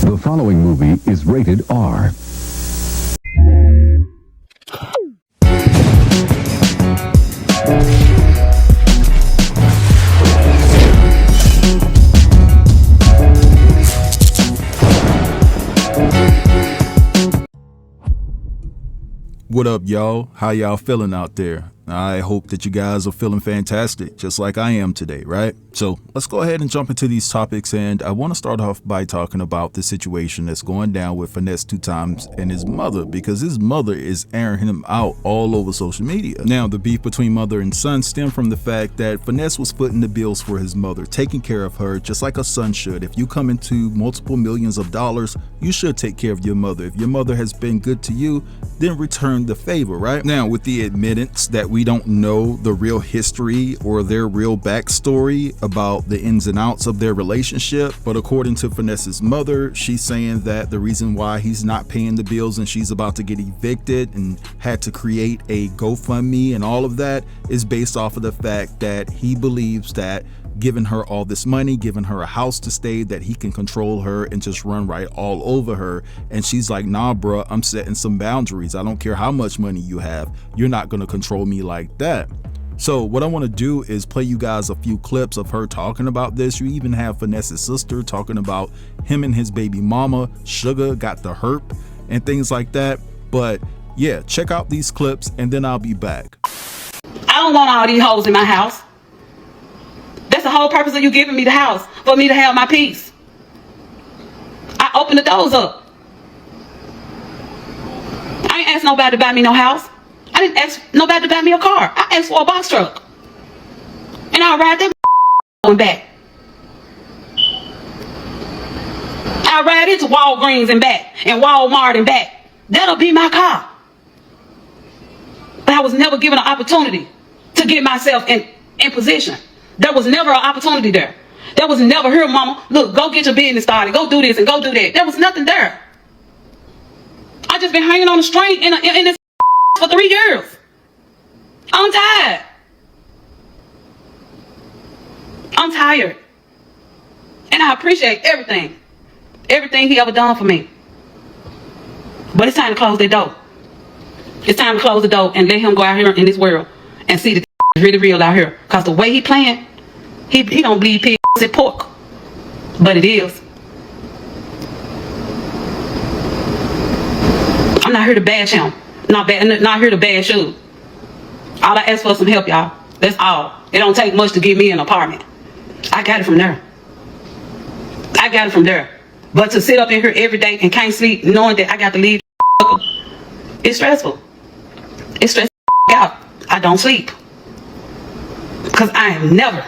The following movie is rated R. What up, y'all? How y'all feeling out there? I hope that you guys are feeling fantastic, just like I am today, right? So let's go ahead and jump into these topics, and I want to start off by talking about the situation that's going down with Finesse2Tymes and his mother, because his mother is airing him out all over social media. Now, the beef between mother and son stemmed from the fact that Finesse was footing the bills for his mother, taking care of her just like a son should. If you come into multiple millions of dollars, you should take care of your mother. If your mother has been good to you, then return the favor, right? Now, with the admittance that we don't know the real history or their real backstory about the ins and outs of their relationship, but according to Finesse's mother, she's saying that the reason why he's not paying the bills and she's about to get evicted and had to create a GoFundMe and all of that is based off of the fact that he believes that giving her all this money, giving her a house to stay, that he can control her and just run right all over her. And she's like, nah, bruh, I'm setting some boundaries. I don't care how much money you have. You're not going to control me like that. So what I want to do is play you guys a few clips of her talking about this. You even have Finesse's sister talking about him and his baby mama, Sugar, got the herp and things like that. But yeah, check out these clips and then I'll be back. I don't want all these hoes in my house. That's the whole purpose of you giving me the house, for me to have my peace. I opened the doors up. I ain't asked nobody to buy me no house. I didn't ask nobody to buy me a car. I asked for a box truck. And I'll ride that and back. I'll ride into Walgreens and back, and Walmart and back. That'll be my car. But I was never given an opportunity to get myself in position. There was never an opportunity there. There was never, here, mama, look, go get your business started. Go do this and go do that. There was nothing there. I just been hanging on a string in this for 3 years. I'm tired. I'm tired. And I appreciate everything. Everything he ever done for me. But it's time to close the door. It's time to close the door and let him go out here in this world and see the really real out here, because the way he playing, he don't bleed pig and pork, but it is. I'm not here to bash him, not here to bash you. All I ask for some help, y'all. That's all. It don't take much to get me an apartment. I got it from there. I got it from there. But to sit up in here every day and can't sleep knowing that I got to leave, it's stressful. It's stressful out. I don't sleep. Because I have never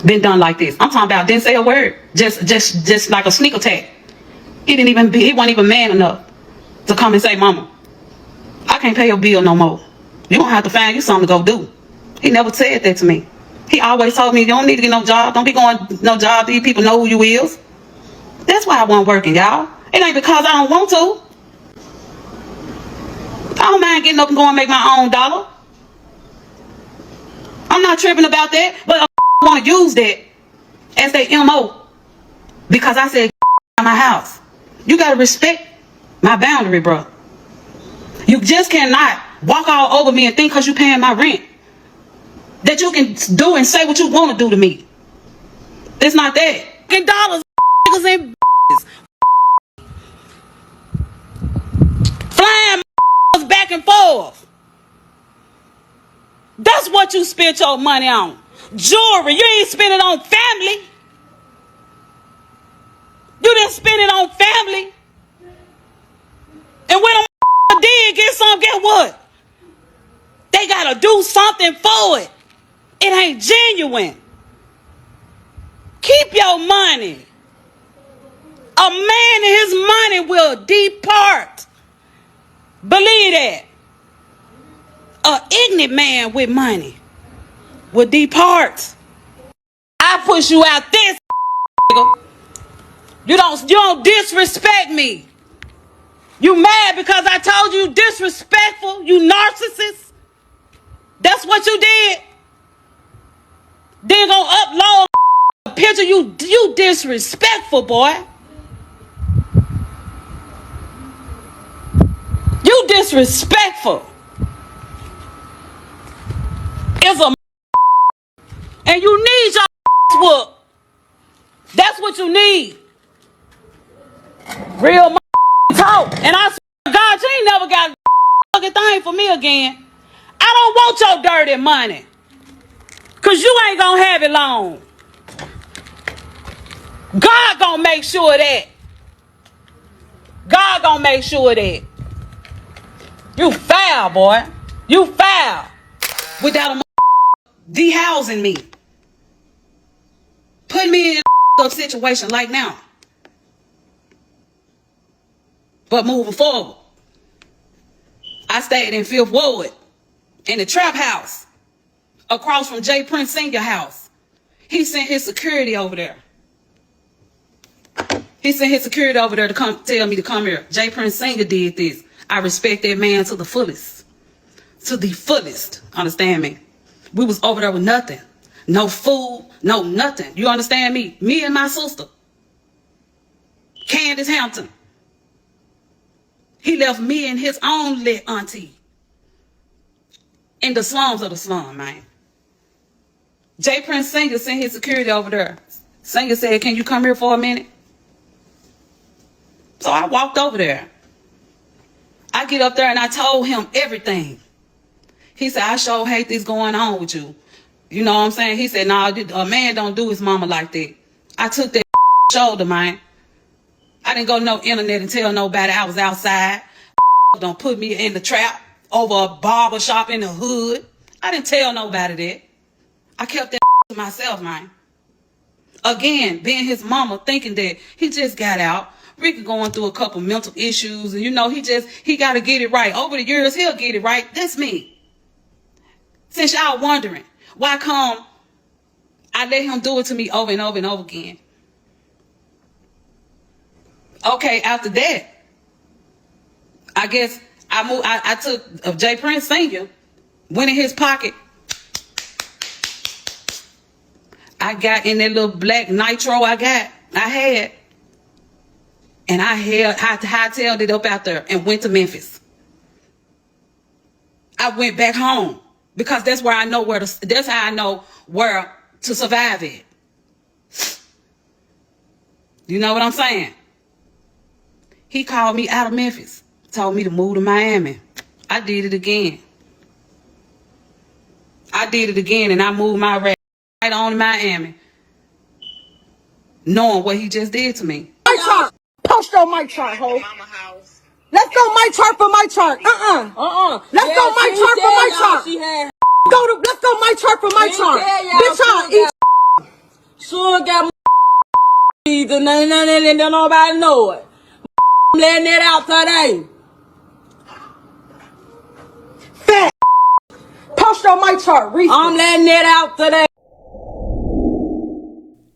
been done like this. I'm talking about didn't say a word. Just like a sneak attack. He wasn't even man enough to come and say, mama, I can't pay your bill no more. You're going to have to find you something to go do. He never said that to me. He always told me, you don't need to get no job. Don't be going no job. These people know who you is. That's why I wasn't working, y'all. It ain't because I don't want to. I don't mind getting up and going and make my own dollar. I'm not tripping about that, but I want to use that as their MO because I said in my house. You got to respect my boundary, bro. You just cannot walk all over me and think because you paying my rent that you can do and say what you want to do to me. It's not that. Dollars, and flying back and forth. That's what you spent your money on. Jewelry. You ain't spend it on family. You didn't spend it on family. And when a did get some, guess what? They got to do something for it. It ain't genuine. Keep your money. A man and his money will depart. Believe that. An ignorant man with money will depart. I push you out this. You don't disrespect me. You mad because I told you disrespectful, you narcissist? That's what you did? Then gonna upload a picture, you disrespectful, boy. You disrespectful. It's a and you need your whoop. That's what you need. Real talk. And I swear to God, you ain't never got a fucking thing for me again. I don't want your dirty money. Cause you ain't gonna have it long. God gonna make sure that. God gonna make sure that. You foul, boy. You foul. Without a dehousing me. Put me in a situation like now. But moving forward, I stayed in 5th Ward in the trap house across from J. Prince Sr. house. He sent his security over there. He sent his security over there to come tell me to come here. J. Prince Sr. did this. I respect that man to the fullest. To the fullest. Understand me? We was over there with nothing. No food, no nothing. You understand me? Me and my sister. Candace Hampton. He left me and his own lit auntie in the slums of the slum, man. J. Prince Sr. sent his security over there. Sr. said, can you come here for a minute? So I walked over there. I get up there and I told him everything. He said, I sure hate this going on with you. You know what I'm saying? He said, nah, a man don't do his mama like that. I took that shoulder, man. I didn't go to no internet and tell nobody I was outside. Don't put me in the trap over a barber shop in the hood. I didn't tell nobody that. I kept that to myself, man. Again, being his mama, thinking that he just got out. Ricky going through a couple mental issues, and you know, he got to get it right. Over the years, he'll get it right. That's me. Since y'all wondering, why come I let him do it to me over and over and over again? Okay, after that, I guess I took J. Prince Sr., went in his pocket. I got in that little black nitro I had. And I hightailed it up out there and went to Memphis. I went back home because that's where I know that's how I know where to survive it. You know what I'm saying? He called me out of Memphis, told me to move to Miami. I did it again. And I moved my right on to Miami, knowing what he just did to me. My chart. Post your my chart, ho. Let's go my chart for my chart. Let's go my chart for my chart. Let's go my chart for my chart. Bitch, I'll eat. Sure got either and nobody know it. Letting it out today. Fat. Post your my chart. I'm letting it out today.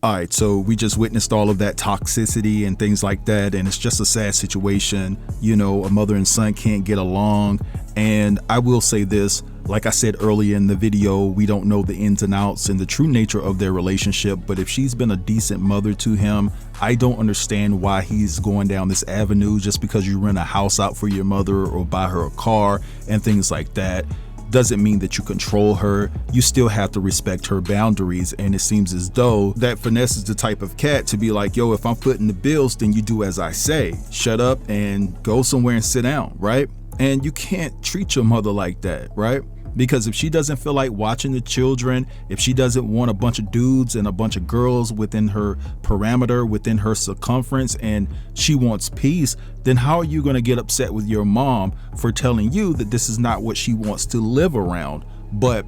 All right, so we just witnessed all of that toxicity and things like that, and it's just a sad situation. You know, a mother and son can't get along. And I will say this, like I said earlier in the video, we don't know the ins and outs and the true nature of their relationship, but if she's been a decent mother to him, I don't understand why he's going down this avenue just because you rent a house out for your mother or buy her a car and things like that. Doesn't mean that you control her. You still have to respect her boundaries, and it seems as though that Finesse is the type of cat to be like, yo, if I'm footing the bills, then you do as I say. Shut up and go somewhere and sit down, right? And you can't treat your mother like that, right? Because if she doesn't feel like watching the children, if she doesn't want a bunch of dudes and a bunch of girls within her parameter, within her circumference, and she wants peace, then how are you going to get upset with your mom for telling you that this is not what she wants to live around? But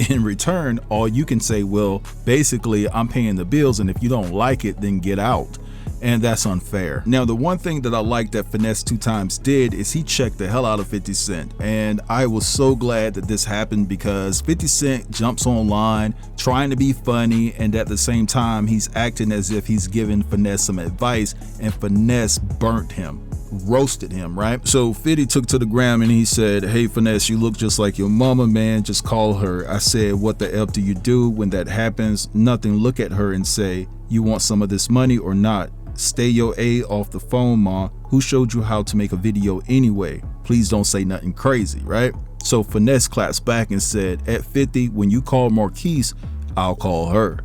in return, all you can say, well, basically, I'm paying the bills, and if you don't like it, then get out. And that's unfair. Now, the one thing that I like that Finesse2Tymes did is he checked the hell out of 50 Cent. And I was so glad that this happened because 50 Cent jumps online trying to be funny, and at the same time, he's acting as if he's giving Finesse some advice, and Finesse burnt him. Roasted him, right? So 50 took to the gram and he said, hey Finesse, you look just like your mama, man, just call her. I said, what the F do you do when that happens? Nothing. Look at her and say, you want some of this money or not? Stay your A off the phone, ma. Who showed you how to make a video anyway? Please don't say nothing crazy, right? So Finesse claps back and said, at 50, when you call Marquise, I'll call her.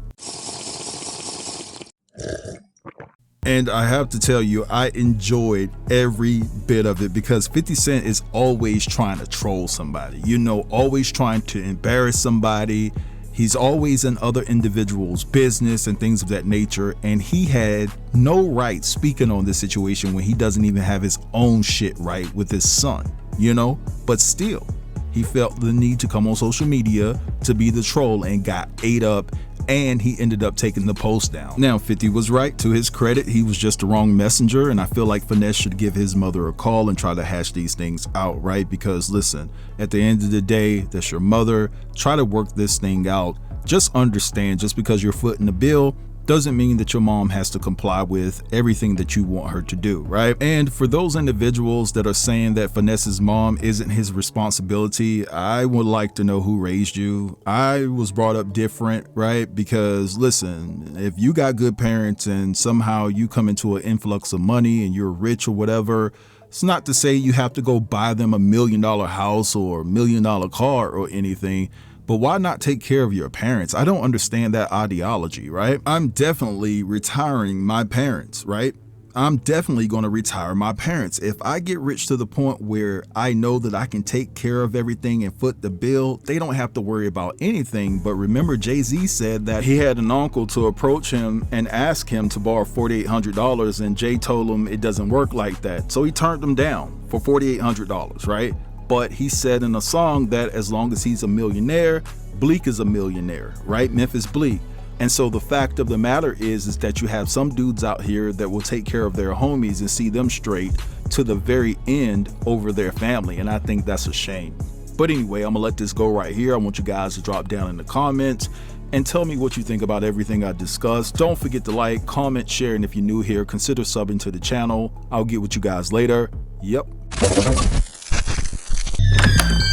And I have to tell you, I enjoyed every bit of it because 50 Cent is always trying to troll somebody, you know, always trying to embarrass somebody. He's always in other individuals' business and things of that nature. And he had no right speaking on this situation when he doesn't even have his own shit right with his son, you know, but still, he felt the need to come on social media to be the troll and got ate up. And he ended up taking the post down. Now 50 was right. To his credit, he was just the wrong messenger, and I feel like Finesse should give his mother a call and try to hash these things out, right? Because listen, at the end of the day, that's your mother. Try to work this thing out. Just understand, just because you're footing the bill doesn't mean that your mom has to comply with everything that you want her to do, right? And for those individuals that are saying that Finesse's mom isn't his responsibility, I would like to know who raised you. I was brought up different, right? Because listen, if you got good parents and somehow you come into an influx of money and you're rich or whatever, it's not to say you have to go buy them $1 million house or $1 million car or anything. But why not take care of your parents? I don't understand that ideology, right? I'm definitely retiring my parents, right? I'm definitely going to retire my parents. If I get rich to the point where I know that I can take care of everything and foot the bill, they don't have to worry about anything. But remember, Jay-Z said that he had an uncle to approach him and ask him to borrow $4,800, and Jay told him it doesn't work like that. So he turned him down for $4,800, right? But he said in a song that as long as he's a millionaire, Bleak is a millionaire, right? Memphis Bleak. And so the fact of the matter is that you have some dudes out here that will take care of their homies and see them straight to the very end over their family. And I think that's a shame. But anyway, I'm gonna let this go right here. I want you guys to drop down in the comments and tell me what you think about everything I discussed. Don't forget to like, comment, share, and if you're new here, consider subbing to the channel. I'll get with you guys later. Yep.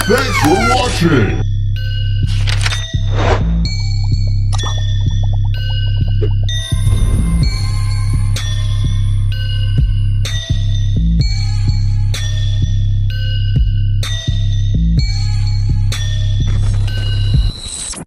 Thanks for watching!